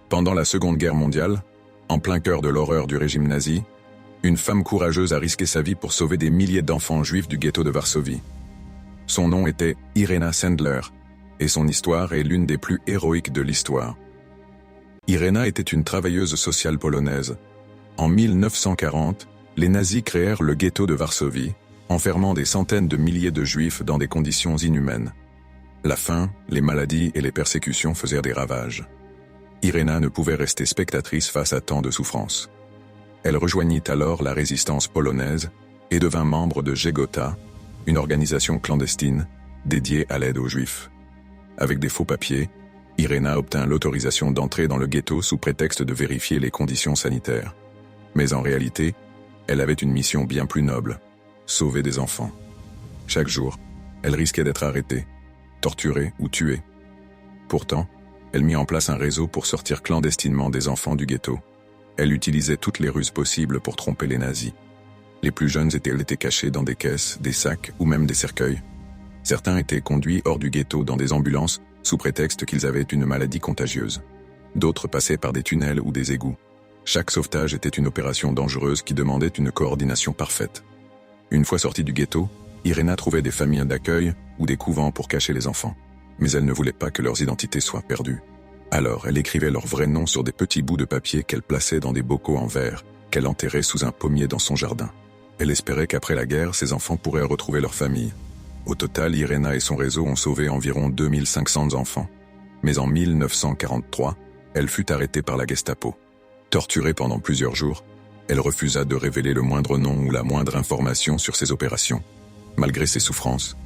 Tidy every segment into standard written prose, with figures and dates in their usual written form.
Pendant la Seconde Guerre mondiale, en plein cœur de l'horreur du régime nazi, une femme courageuse a risqué sa vie pour sauver des milliers d'enfants juifs du ghetto de Varsovie. Son nom était Irena Sendler, et son histoire est l'une des plus héroïques de l'histoire. Irena était une travailleuse sociale polonaise. En 1940, les nazis créèrent le ghetto de Varsovie, enfermant des centaines de milliers de juifs dans des conditions inhumaines. La faim, les maladies et les persécutions faisaient des ravages. Irena ne pouvait rester spectatrice face à tant de souffrances. Elle rejoignit alors la résistance polonaise et devint membre de Żegota, une organisation clandestine dédiée à l'aide aux Juifs. Avec des faux papiers, Irena obtint l'autorisation d'entrer dans le ghetto sous prétexte de vérifier les conditions sanitaires. Mais en réalité, elle avait une mission bien plus noble, sauver des enfants. Chaque jour, elle risquait d'être arrêtée, torturée ou tuée. Pourtant, elle mit en place un réseau pour sortir clandestinement des enfants du ghetto. Elle utilisait toutes les ruses possibles pour tromper les nazis. Les plus jeunes étaient cachés dans des caisses, des sacs ou même des cercueils. Certains étaient conduits hors du ghetto dans des ambulances sous prétexte qu'ils avaient une maladie contagieuse. D'autres passaient par des tunnels ou des égouts. Chaque sauvetage était une opération dangereuse qui demandait une coordination parfaite. Une fois sortie du ghetto, Irena trouvait des familles d'accueil ou des couvents pour cacher les enfants. Mais elle ne voulait pas que leurs identités soient perdues. Alors elle écrivait leur vrai nom sur des petits bouts de papier qu'elle plaçait dans des bocaux en verre, qu'elle enterrait sous un pommier dans son jardin. Elle espérait qu'après la guerre, ses enfants pourraient retrouver leur famille. Au total, Irena et son réseau ont sauvé environ 2500 enfants. Mais en 1943, elle fut arrêtée par la Gestapo. Torturée pendant plusieurs jours, elle refusa de révéler le moindre nom ou la moindre information sur ses opérations. Malgré ses souffrances,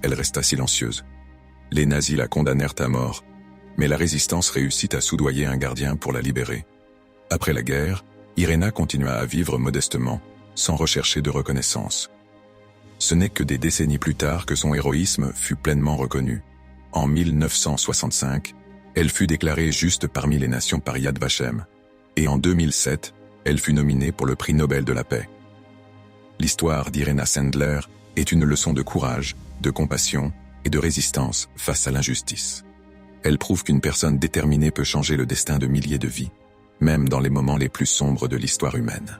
elle resta silencieuse. Les nazis la condamnèrent à mort, mais la résistance réussit à soudoyer un gardien pour la libérer. Après la guerre, Irena continua à vivre modestement, sans rechercher de reconnaissance. Ce n'est que des décennies plus tard que son héroïsme fut pleinement reconnu. En 1965, elle fut déclarée juste parmi les nations par Yad Vashem. Et en 2007, elle fut nominée pour le prix Nobel de la paix. L'histoire d'Irena Sendler est une leçon de courage, de compassion et de résistance face à l'injustice. Elle prouve qu'une personne déterminée peut changer le destin de milliers de vies, même dans les moments les plus sombres de l'histoire humaine.